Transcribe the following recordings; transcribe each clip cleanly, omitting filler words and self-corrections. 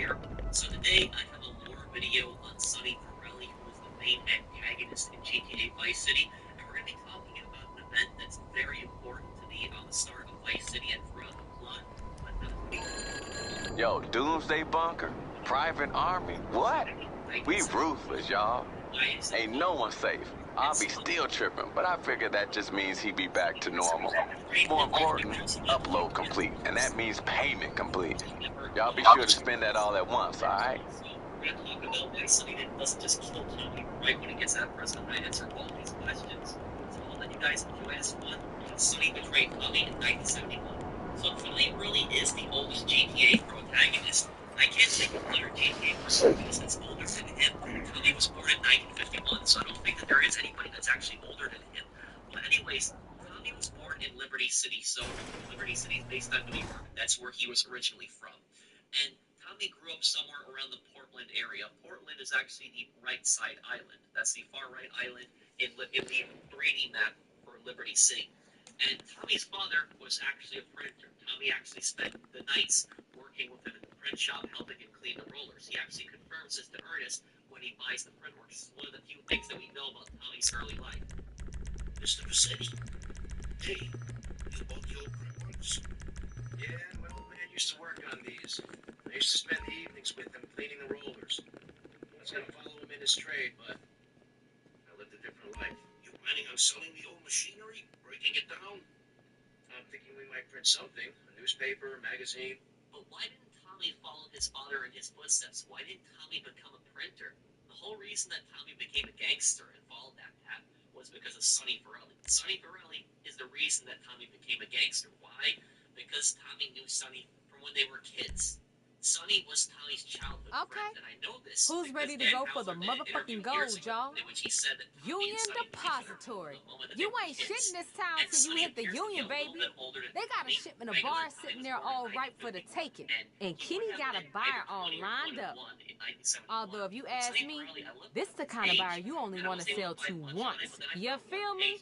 here. So today I have a lore video on Sonny Corelli, who is the main antagonist in GTA Vice City, and we're going to be talking about an event that's very important to the start of Vice City and throughout the plot. Yo, Doomsday Bunker, Private Army, what? We ruthless, y'all. Ain't no one safe. I'll be still tripping, but I figure that just means he be back to normal. More important, upload complete, and that means payment complete. Y'all be sure to spend that all at once, alright? We're going to talk about why Sonny doesn't just kill Tommy right when he gets out of prison. I answer all these questions. So I'll let you guys enjoy this one. Sonny betrayed Tommy in 1971. So Tommy really is the oldest GTA protagonist. I can't think of another GTA protagonist that's older than him. Tommy was born in 1951, so I don't think that there is anybody that's actually older than him. But anyways, Tommy was born in Liberty City, so Liberty City is based on New York. That's where he was originally from. And Tommy grew up somewhere around the Portland area. Portland is actually the right side island. That's the far right island in the 3D map for Liberty City. And Tommy's father was actually a printer. Tommy actually spent the nights working with him in the print shop, helping him clean the rollers. He actually confirms this to Ernest when he buys the print works. It's one of the few things that we know about Tommy's early life. Mr. Rossetti, hey, you bought the old print works? Yeah, my old man used to work on these. I used to spend the evenings with him cleaning the rollers. I was going to follow him in his trade, but I lived a different life. You planning on selling the old machinery? Breaking it down? I'm thinking we might print something. A newspaper, a magazine. But why didn't Tommy follow his father in his footsteps? Why didn't Tommy become a printer? The whole reason that Tommy became a gangster and followed that path was because of Sonny Corelli. Sonny Corelli is the reason that Tommy became a gangster. Why? Because Tommy knew Sonny from when they were kids. Sonny was Tommy's childhood friend, and I know this. Who's ready to go for the motherfucking gold, y'all? Union Depository. You ain't shitting this town till you hit the Union, baby. They got a shipment of bars sitting there all ripe for the taking. And Kenny got a buyer all lined up. Although, if you ask me, this the kind of buyer you only want to sell to once. You feel me?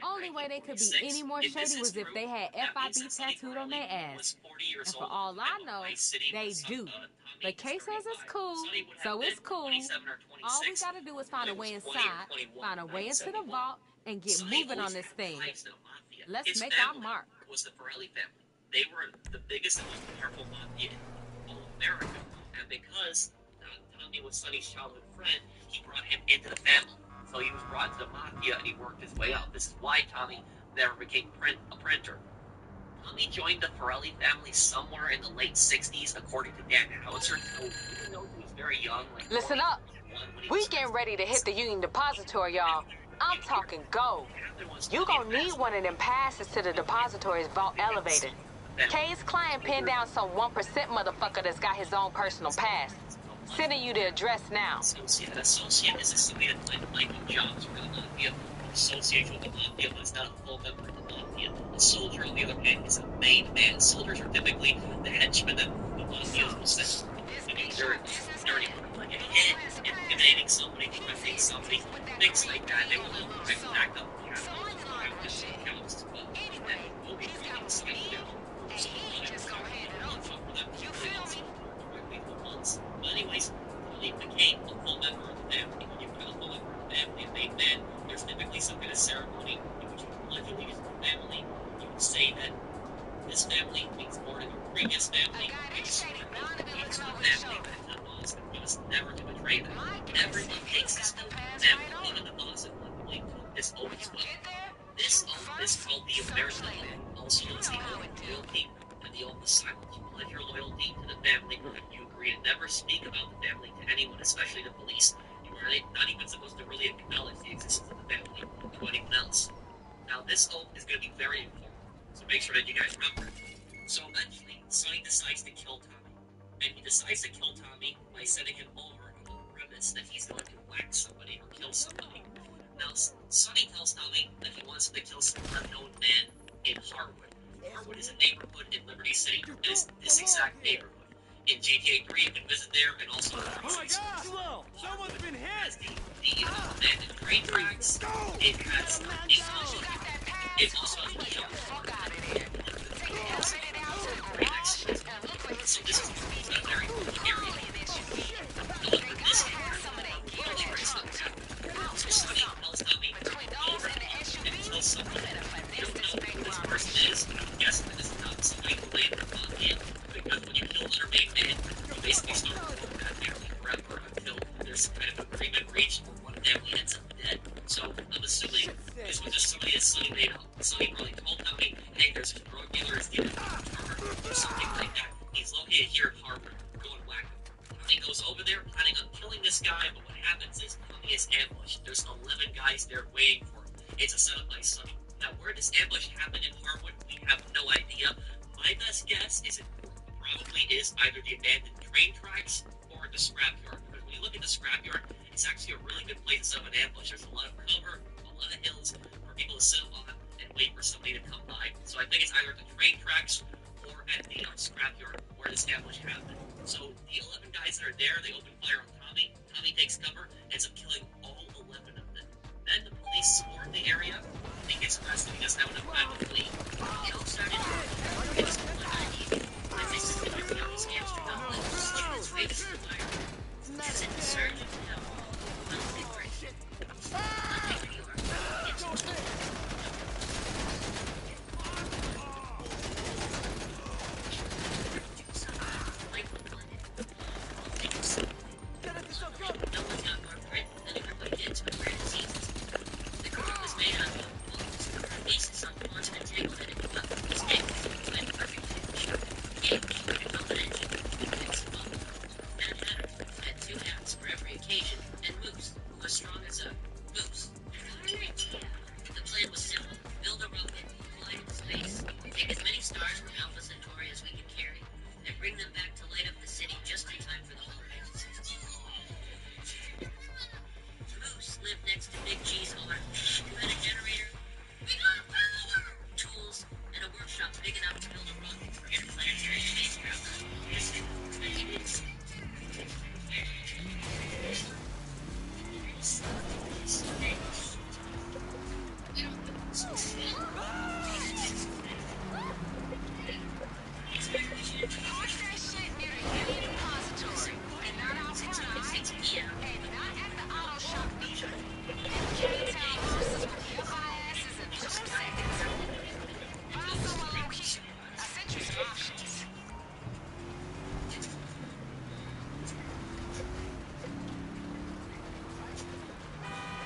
Only way they could be any more shady was if they had FIB tattooed on their ass. And for all I know, they do. The case says it's cool, so it's cool. All we gotta do is find a way inside, find a way into the vault, and get moving on this thing. Let's make our mark. Was the Corelli family. They were the biggest and most powerful mafia in all of America. And because Tommy was Sonny's childhood friend, he brought him into the family. So he was brought to the mafia and he worked his way up. This is why Tommy never became a printer. Tommy joined the Corelli family somewhere in the late 60s, according to Dan Hauser. Even though he was very young, like listen up. We getting ready to hit the Union Depository, y'all. I'm talking gold. You gonna need one of them passes to the depository's vault elevator. Kay's client pinned down some 1% motherfucker that's got his own personal pass. Sending you the address now. An associate is a civilian like jobs for the mafia. An associate with the mafia, but it's not a full member of the mafia. A soldier, on the other hand, is a made man. Soldiers are typically the henchmen that the mafia will send. I mean, they're dirty, like a hit, intimidating somebody, threatening somebody, things like that. They will back up the jobs as well. And we'll be doing this thing there. So, but anyways, he became a full member of the family. When you become a full member of the family, a made man, there's typically some kind of ceremony in which you pledge allegiance to the family. You would say that this family means more than your previous family. It's allegiance to the family that allows us never to betray them. Everyone takes this oath. Family, even the boss of Liberty, took this oath as well. This oath is called the American Oath, also known as the oath of loyalty and the oath of silence. You pledge your loyalty to the family. You agree to never speak about the family to anyone, especially the police. You are not even supposed to really acknowledge the existence of the family to anyone else. Now, this oath is going to be very important, so make sure that you guys remember it. So eventually, Sonny decides to kill Tommy. And he decides to kill Tommy by sending him over on the premise that he's going to whack somebody or kill somebody. Now, Sonny tells Tommy that he wants him to kill some unknown man in Harwood. Harwood is a neighborhood in Liberty City, and it's this exact neighborhood. In GTA 3, you can visit there, and also in Oh my God! Slow! Someone's been hit! The abandoned train tracks. It has it also has the shop. So this is a very area. guy, but what happens is Tommy is ambushed. There's 11 guys there waiting for him. It's a setup by Sonny. Now, where this ambush happened in Harwood, we have no idea. My best guess is it probably is either the abandoned train tracks or the scrapyard. Because when you look at the scrapyard, it's actually a really good place to set up an ambush. There's a lot of cover, a lot of hills for people to sit on and wait for somebody to come by. So I think it's either at the train tracks or at the scrapyard where this ambush happened. So the 11 guys that are there, they open fire on Tommy. Tommy takes cover, ends up killing all 11 of them. Then the police swarm the area. He gets arrested. He doesn't have enough time to flee. It all started it was one night. When they discovered the Army's hamster got lit, making its way to the fire. As in the surge of hell, one big break. Unlike New York,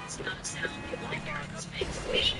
it's not a sound. People think they're on his face.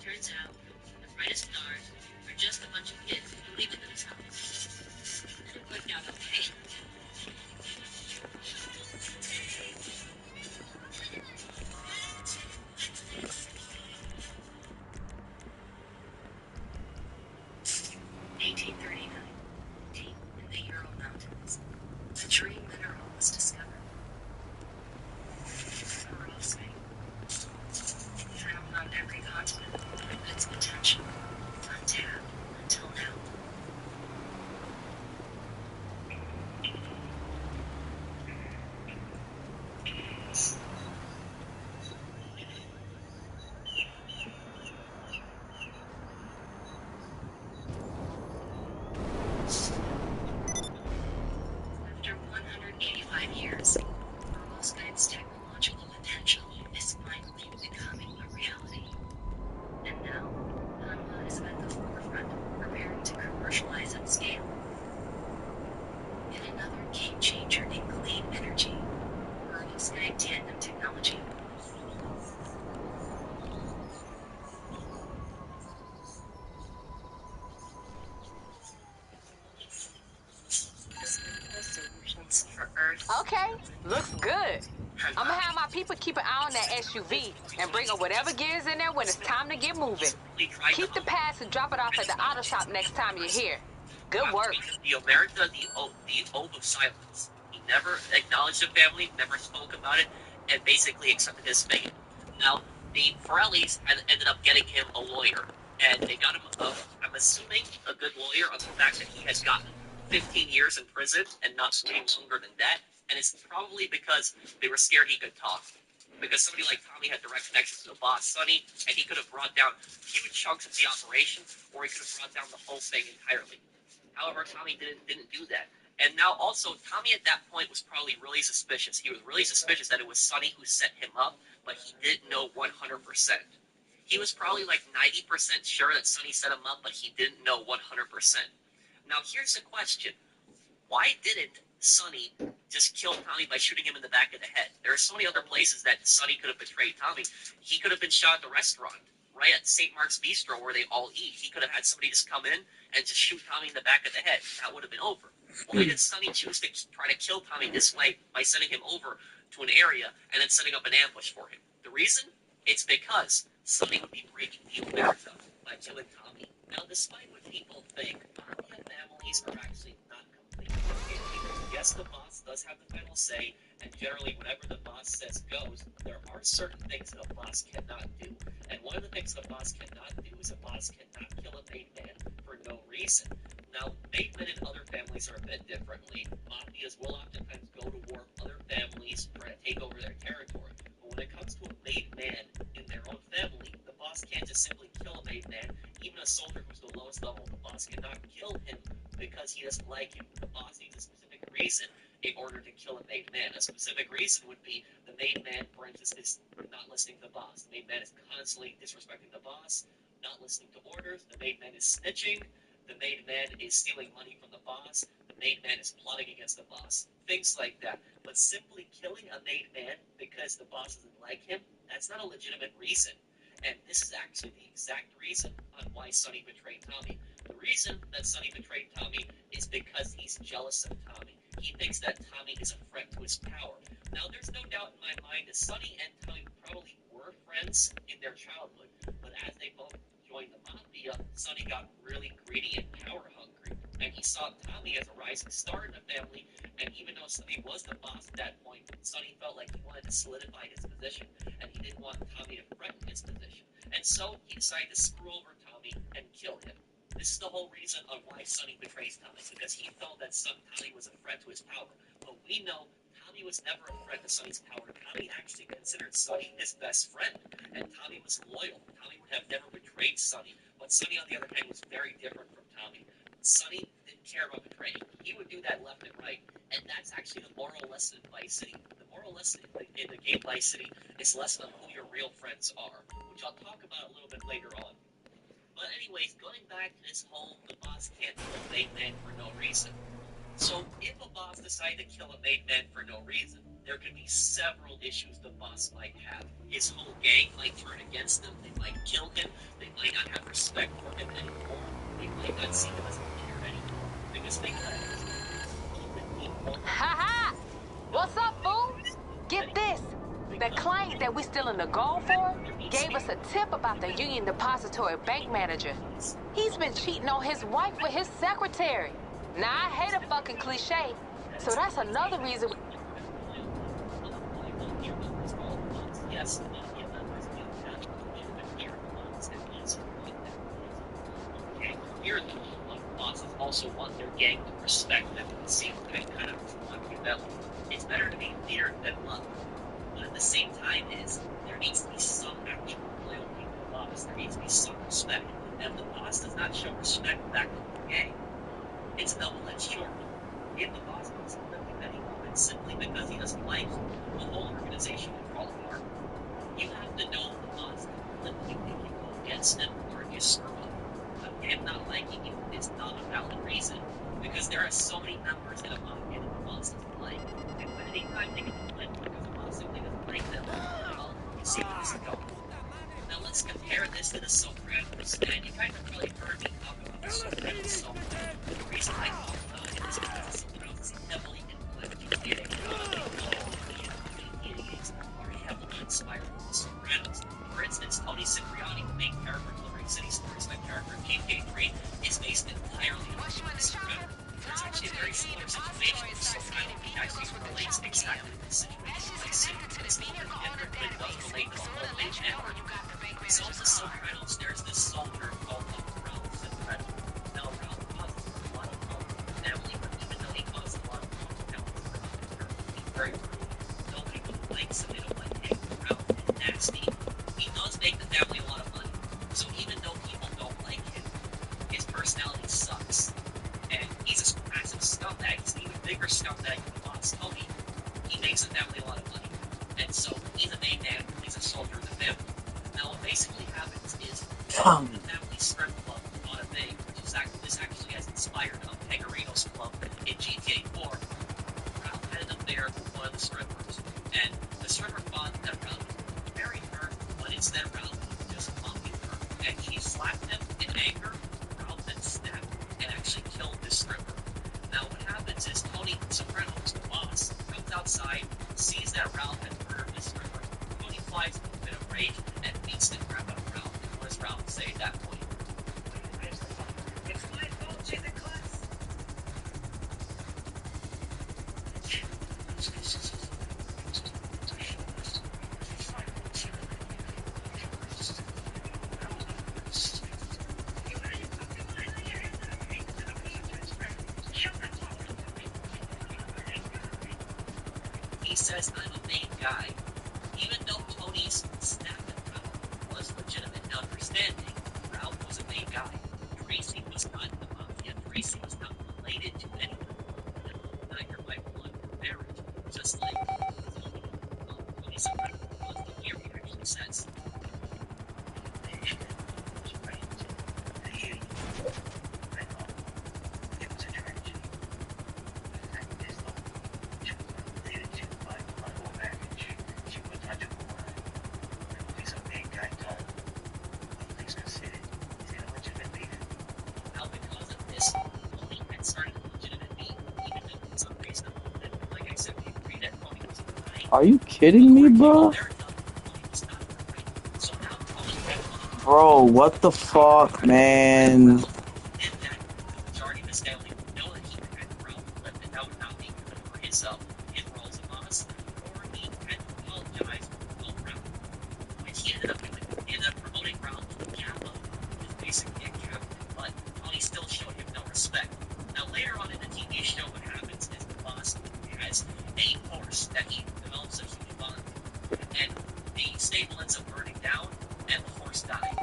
Turns out, the brightest stars are just a bunch of kids who leave it in his house. And it worked out okay. Deep in the Ural Mountains, a tree mineral was discovered. Perovskite. Found on every continent. Its potential untapped until now. After 185 years, perovskite's technological potential is finally becoming a reality. And now, Hanwha is at the forefront, preparing to commercialize at scale. Yet another game changer in clean energy, perovskite tandem technology. Sustainable solutions for Earth. Okay, looks good. I'm gonna have my people keep an eye on that SUV and bring up whatever gears in there when it's time to get moving. Keep the pass and drop it off at the auto shop next time you're here. Good work. The America, the oath of silence. never acknowledged the family, never spoke about it, and basically accepted his fate. Now, the Forellis ended up getting him a lawyer, and they got him, I'm assuming, a good lawyer on the fact that he has gotten 15 years in prison and not way longer than that, and it's probably because they were scared he could talk. Because somebody like Tommy had direct connections to the boss, Sonny, and he could have brought down huge chunks of the operation, or he could have brought down the whole thing entirely. However, Tommy didn't do that. And now also, Tommy at that point was probably really suspicious. He was really suspicious that it was Sonny who set him up, but he didn't know 100%. He was probably like 90% sure that Sonny set him up, but he didn't know 100%. Now here's the question. Why didn't Sonny just kill Tommy by shooting him in the back of the head? There are so many other places that Sonny could have betrayed Tommy. He could have been shot at the restaurant, right at St. Mark's Bistro where they all eat. He could have had somebody just come in and just shoot Tommy in the back of the head. That would have been over. Why did Sonny choose to try to kill Tommy this way by sending him over to an area and then setting up an ambush for him? The reason? It's because Sonny would be breaking the omerta by killing Tommy. Now, despite what people think, mafia families are actually not completely okay. Yes, the boss does have the final say, and generally whatever the boss says goes. There are certain things that a boss cannot do. And one of the things the boss cannot do is a boss cannot kill a made man for no reason. Now, made men in other families are a bit differently. Mafias will oftentimes go to war with other families try to take over their territory. But when it comes to a made man in their own family, the boss can't just simply kill a made man. Even a soldier who's the lowest level, the boss cannot kill him because he doesn't like him. The boss needs a specific reason in order to kill a made man. A specific reason would be the made man, for instance, is not listening to the boss. The made man is constantly disrespecting the boss, not listening to orders. The made man is snitching. The made man is stealing money from the boss. The made man is plotting against the boss. Things like that. But simply killing a made man because the boss doesn't like him, that's not a legitimate reason. And this is actually the exact reason on why Sonny betrayed Tommy. The reason that Sonny betrayed Tommy is because he's jealous of Tommy. He thinks that Tommy is a threat to his power. Now, there's no doubt in my mind that Sonny and Tommy probably were friends in their childhood, but as they both joined the mafia, Sonny got really greedy and power hungry, and he saw Tommy as a rising star in the family, and even though Sonny was the boss at that point, Sonny felt like he wanted to solidify his position, and he didn't want Tommy to threaten his position. And so he decided to screw over Tommy and kill him. This is the whole reason on why Sonny betrays Tommy, because he felt that Tommy was a threat to his power. But we know Tommy was never a threat to Sonny's power. Tommy actually considered Sonny his best friend, and Tommy was loyal. Tommy would have never betrayed Sonny. But Sonny, on the other hand, was very different from Tommy. Sonny didn't care about betraying. He would do that left and right, and that's actually the moral lesson in Vice City. The moral lesson in the game Vice City is less on who your real friends are, which I'll talk about a little bit later on. But anyways, going back to this whole the boss can't kill a made man for no reason. So if a boss decided to kill a made man for no reason, there could be several issues the boss might have. His whole gang might turn against him, they might kill him, they might not have respect for him anymore, they might not see him as a leader anymore, because they cut his Ha ha! What's up, fool? Get this. The client that we're still in the goal for gave us a tip about the Union Depository bank manager. He's been cheating on his wife with his secretary. Now, I hate a fucking cliche, so that's another reason. Yes, here, bosses also want their gang to respect them and see what kind of Machiavelli. It's better to be feared than loved. But at the same time there needs to be some actual loyalty to the boss. There needs to be some respect. And if the boss does not show respect back to the gang, it's a double-edged sword. If the boss doesn't live with anyone simply because he doesn't like you, the whole organization will fall apart. You have to know the boss can live with you if you go against him or if you screw up. But him not liking you is not a valid reason, because there are so many members in a mafia that the boss doesn't like. And when any time they get to flip because the boss simply doesn't like them, well, you see where this is going. Now let's compare this to the Sopranos, and you guys have probably heard me talk about the Sopranos so much. The reason I talk about it is because the Sopranos is heavily influenced by GTA. GTA's are heavily inspired by the Sopranos. For instance, Tony Cipriani, the main character delivering city stories like character in GTA 3, is based entirely on the Sopranos. It's actually a very similar situation to Sopranos, which actually very nobody really likes him. They don't like him around and nasty. He does make the family a lot of money. So even though people don't like him, his personality sucks. And he's a massive scumbag. He's an even bigger scumbag than the boss, Tony. He makes the family a lot of money. And so he's a main man, he's a soldier of the family. Now what basically happens is the family strip club on a thing, which is this actually has inspired Pegarino's club in GTA 4. Ralph had an affair with one of the strippers, and the stripper thought that Ralph married her, but instead Ralph just mocked her, and she slapped him in anger. Ralph then snapped and actually killed this stripper. Now what happens is Tony Soprano, the boss, comes outside, sees that Ralph had murdered this stripper. Tony flies into a bit of rage and beats the crap out of Ralph. And what does Ralph say at that point? It's my fault she's in class. He says, I'm a main guy. Even though Tony's snap at Ralph was legitimate and understanding, Ralph was a main guy. Tracy was not the mafia. Tracy was not related to anyone. Neither by blood or marriage. Just like Tony Soprano was the year he actually says. Now because of this, Tony had started a legitimate beef, even though it was unreasonable. And like I said, we agreed that Tony was right. Are you kidding me, bro? So now Tony Bro, what the fuck, man? and that the majority of his family would know that he had Ralph, but that would not be good for his role as a boss, or he had to apologize for Ralph, which he ended up doing. He ended up promoting Ralph to Capo, which is basically a captain, but Tony still showed him no respect. Now later on in the TV show, what happens is the boss has a horse that he develops a huge bond, and the stable ends up burning down, and the horse died.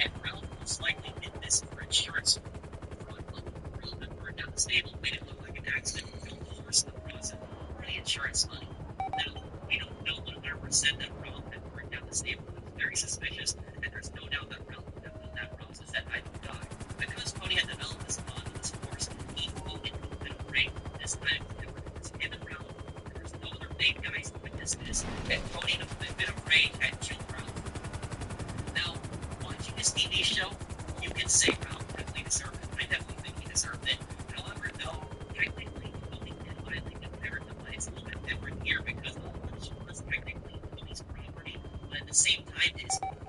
And Ralph most likely did this for insurance fraud. Ralph had burned down the stable, made it look like an accident, killed the horse in the process for the insurance money. Now, we don't know 100% that Ralph had burned down the stable. It's very suspicious, and there's no doubt that Ralph was that type of guy. Because Tony had developed this bond with this horse, he voted a bit of rape this time. It was him and Ralph. There's no other main guys to witness this, and Tony, in a bit of rage, had killed Ralph. Now, watching this TV show, you can say Ralph definitely deserved it. I definitely think he deserved it. However, though, technically, Tony did violate the character, but it's a little bit different here because the lunch was technically Tony's property, but at the same time,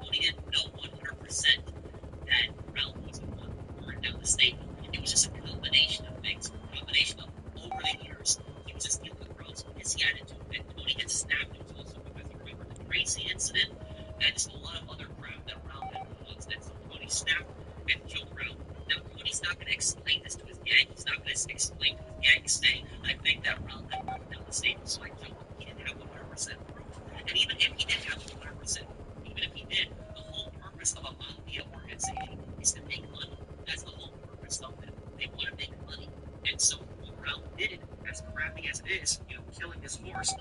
Tony didn't know 100% that Ralph was the one who burned down the stable. It was just a combination of things, a combination of over the years, he was just dealing with Ralph's pissy attitude, and Tony gets snapped. It was also because you remember the Tracy incident, and just a lot of other crap that Ralph had caused, and so Tony snapped and killed Ralph. Now, Tony's not going to explain this to his gang. He's not going to explain to his gang, saying, I think that Ralph had broken down the stable, so I killed him. He didn't have 100% proof. And even if he did have 100% proof, even if he did, the whole purpose of a mafia organization is to make money. That's the whole purpose of it. They want to make money. And so what Ralph did, as crappy as it is, killing his horse,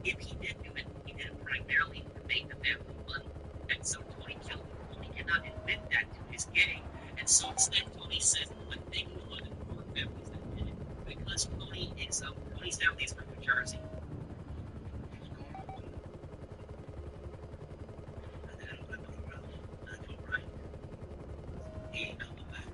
if he did do it, he did it primarily to make the family money. And so Tony killed him. Tony cannot admit that to his gang. And so instead, Tony says, I think it was one of the poor families that did it. Because Tony's family is from New Jersey. He ain't coming back.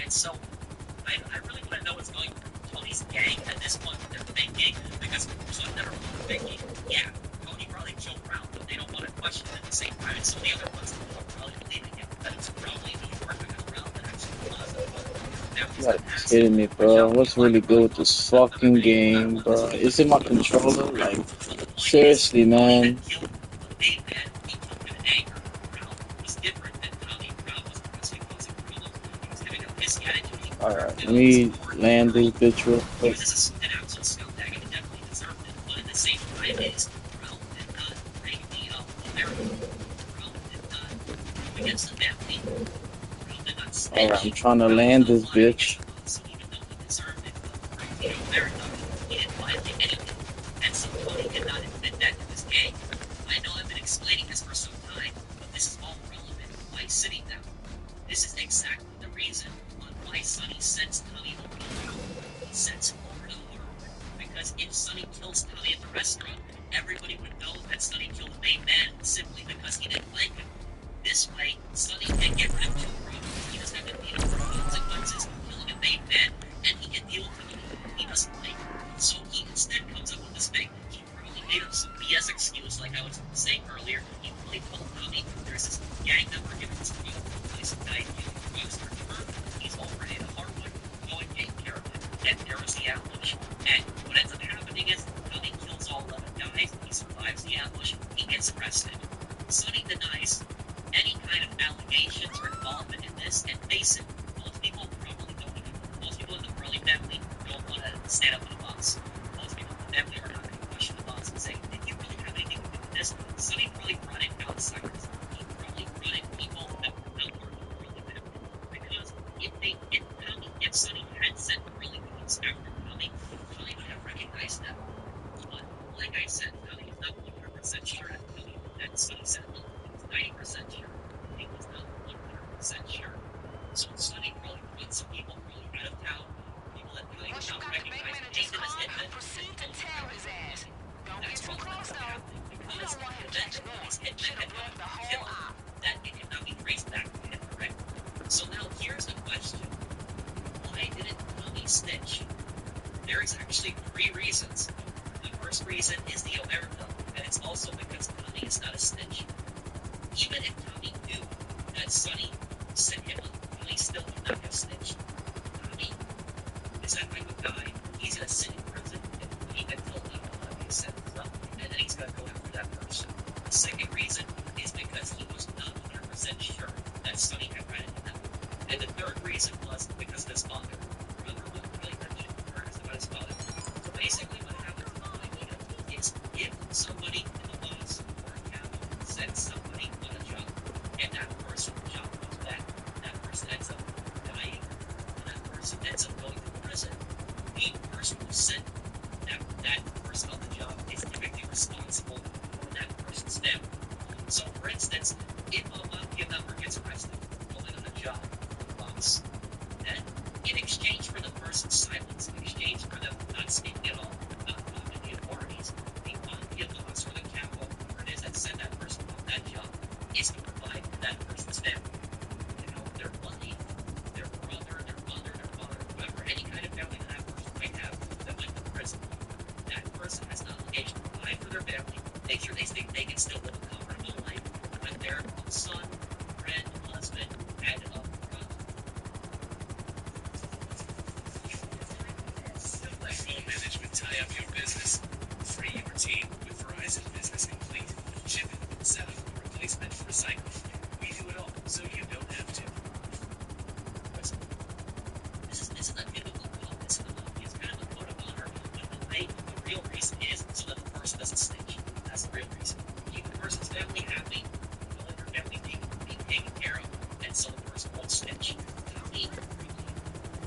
And so I really want to know what's going on with Tony's gang at this point with their thinking, because some that are thinking, yeah, Tony probably joked around, but they don't want to question it at the same time. And some of the other ones are probably believing it, that it's probably the working around that actually caused it. You gotta be kidding me, bro. What's really good with this fucking game, bro? Is it my controller? Like, seriously, man. Alright, let me land this bitch real quick. Alright, I'm trying to land this bitch. I know I've been explaining this for some time, but this is all relevant. Why sitting down? This is exactly the reason on why Sonny sends Tommy over to Harwood. He sends him over to Harwood because if Sonny kills Tommy at the restaurant, everybody would know that Sonny killed the main man simply because he didn't like him. This way, Sonny can get rid of two problems. He doesn't have to deal with the consequences of killing a main man, and he can deal with Tommy he doesn't like. So he instead comes up with this thing. He probably made up some BS excuse, like I was saying earlier. He probably told Tommy there's this gang member giving this to this guy he's already in Harwood, go and take care of it. And there was the ambush. And what ends up happening is Tommy kills all 11 guys, he survives the ambush, he gets arrested. Sonny denies any kind of allegations or involvement in this, and face it, most people probably don't want to. Most people in the Curly family don't want to stand up to the boss. Most people in the family are not going to question the boss and say, did you really have anything to do with this? Sonny probably brought in outsiders. He probably brought in people that were not part of the Curly family. Because if Sonny had sent Curly Coons after Tommy, Tommy would have recognized them. But like I said, Tommy is not 100% sure that Sonny said he was 90% sure. He was not 100% sure. So Sonny probably brought some people probably out of town, people that Tommy did not recognize, take them as hitmen. Proceed to tail his ass. Don't get That's too close though. You don't want him catching on. These hitmen Should had have blocked the not whole killed, eye. that it cannot be traced back to him correctly. So now here's the question. Why didn't Tommy snitch? There is actually 3 reasons. The first reason is the omerta, and it's also because Tommy is not a snitch. Even if Tommy knew that Sonny sent him on, Tommy still would not have snitched. Tommy is that type of guy. He's gonna sit in prison and he can tell people what he said himself, and then he's gonna go after that person. The second reason is because he was not 100% sure that Sonny had ratted him out. And the third reason was because of his father. Remember what really mentioned about his father? So basically what happens in the idea is if somebody in the boss or a captain sends somebody on a job, and that person's job goes bad, that person ends up dying, and that person ends up going to prison, the person who sent that person on the job is typically responsible for that person's family. So for instance, if a mafia member gets arrested while on the job, boss, then in exchange for the person's silence, in exchange for them not speaking at all, not talking to the authorities, the mafia boss or the capo, whoever it is that sent that person on that job, is to provide for that person's family. You know, their money, their brother, their mother, their father, whoever, any kind of family that person might have that went to prison. That person has an obligation to provide for their family, make sure they can still live a comfortable life with their son, friend, husband, and Let phone management tie up your business. Free your team with Verizon Business Complete. Shipping, setup, replacement, recycle. We do it all, so you don't have to. This is a typical call. It's kind of a code of honor, but the real reason is so that the person doesn't snitch. That's the real reason. Keep the person's family happy, let their family be taken care of, and so the person won't snitch. Tommy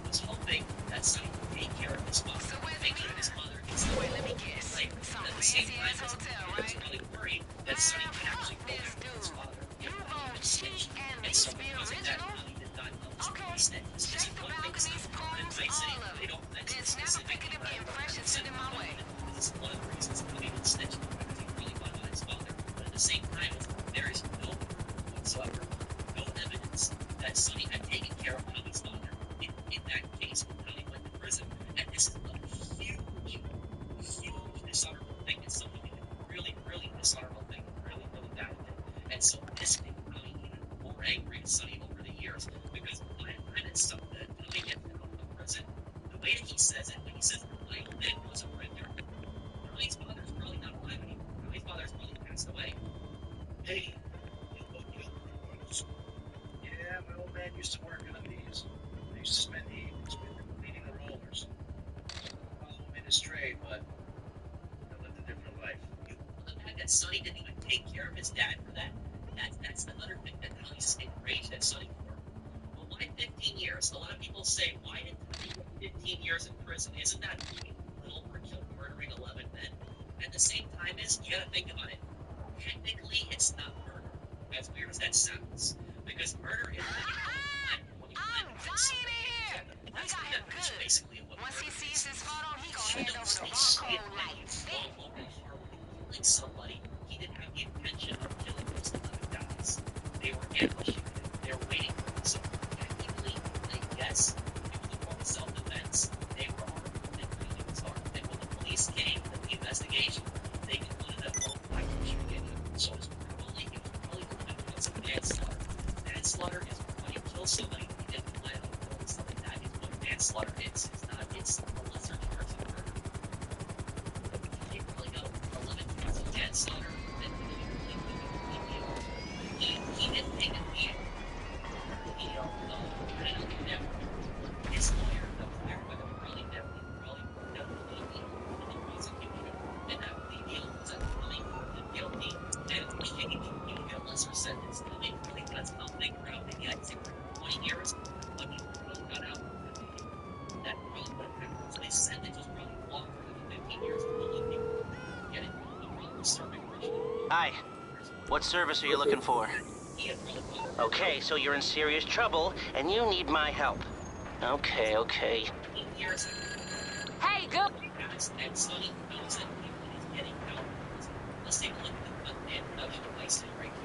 was hoping that Sonny would take care of his father, make sure his mother gets the Let me guess. right. Some At the same fancy time, ass hotel, he was right? really worried that Sonny would actually go after his father if You he both would snitch. cheat and And so least be because of that, original? Tommy did not know Okay. snitch. This Check is the one thing balconies, in poems, Night City. all of They it. don't mention Then snap a specifically, pic of but them fresh and send it my way. this is one of the reasons Tommy didn't snitch, because he really wanted his father. But at the same time, there is no proof whatsoever, no evidence that Sonny had taken care of Tommy's father. In And so this made Tommy even more angry at Sonny over the years because by the time that Tommy gets out of prison, the way that he says it, when he says my old man was a printer, Tommy's father's probably not alive anymore. Tommy's father's probably passed away. Hey, you look younger ones. Yeah, my old man used to work on these. I used to spend the evenings with him cleaning the rollers. Follow him in his trade, but I lived a different life. You know the fact that Sonny didn't even take care of his dad for that? That's another thing that Tommy's enraged at Sonny for. Well, why 15 years? A lot of people say, why did Tommy get 15 years in prison? Isn't that little for murdering 11 men? At the same time, you gotta think about it. Technically, it's not murder, as weird as that sounds. Because murder is when you plan to commit something. That's the definition, basically, of what Once he murder sees is. this photo, he gonna Even hand though over the they say it barcode when like you that. Logan Harwood killing somebody, he didn't have the intention of killing those 11 guys. They were ambushing him. They were waiting for him. So technically, I guess, it was a form of self-defense. They were armed, and Tommy was armed. And when the police came to the investigation, they concluded that both guys were shooting at him. So it was probably evidence of manslaughter. Manslaughter is when you kill somebody and you didn't plan on killing somebody. That is what manslaughter is. It's a lesser charge of murder. He probably got 11 counts of manslaughter, and he didn't take a deal. He printed out the paperwork. His lawyer that was there with him probably definitely done a plea deal in the prosecution, and that plea deal was that Tommy pleaded guilty and he would get a lesser sentence. Tommy probably got something around maybe I'd say 20 years, but he probably got out that probably would have happened. So his sentence was probably longer than the 15 years that a lot of people get it. He probably was serving originally. Hi. What service are you looking for? He had probably Okay, so you're in serious trouble, and you need my help. Okay. 15 years. Hey, good. And Sonny knows that he's getting out. Let's take a look at the introduction of Vice City right here.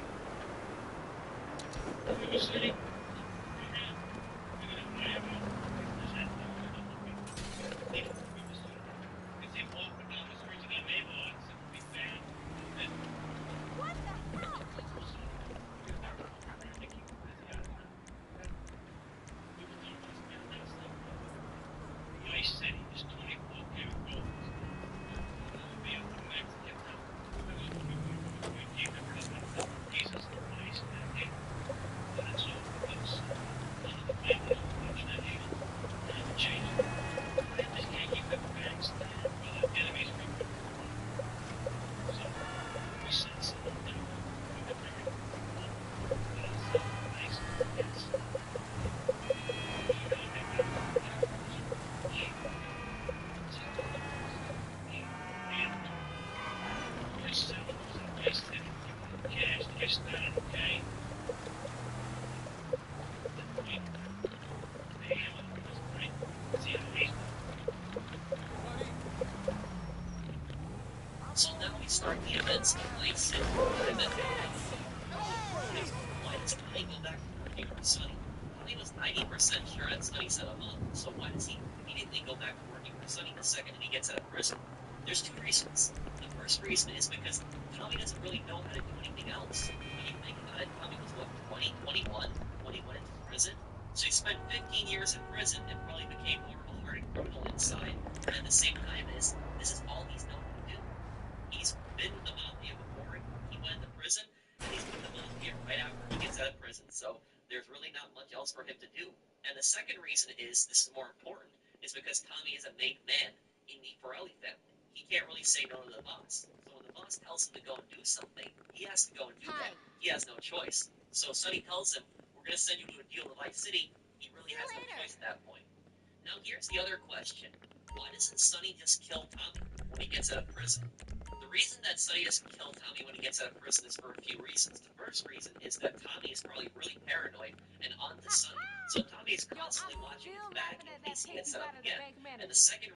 So now we start the events of Vice City. Why does Tommy go back to working for Sonny? Tommy was 90% sure that Sonny said a month, so why does he immediately go back to working for Sonny the second that he gets out of prison? There's two reasons. The first reason is because Tommy doesn't really know how to do anything else. When you think about it, Tommy was, what, 20, 21 when he went into prison? So he spent 15 years in prison and probably became more of a hardened criminal inside. And at the same time, this is all he's known to do. He's been in the mafia before he went into prison, and he's been in the mafia right after he gets out of prison. So there's really not much else for him to do. And the second reason is, this is more important, is because Tommy is a made man in the Forelli family. He can't really say no to the boss. So when the boss tells him to go and do something, he has to go and do that. He has no choice. So Sonny tells him, we're going to send you to a deal with Vice City. He really has no choice at that point. Now here's the other question. Why doesn't Sonny just kill Tommy when he gets out of prison? The reason that Sonny doesn't kill Tommy when he gets out of prison is for a few reasons. The first reason is that Tommy is probably really paranoid and on to Sonny. So Tommy is constantly watching his back in case he gets out again. And the second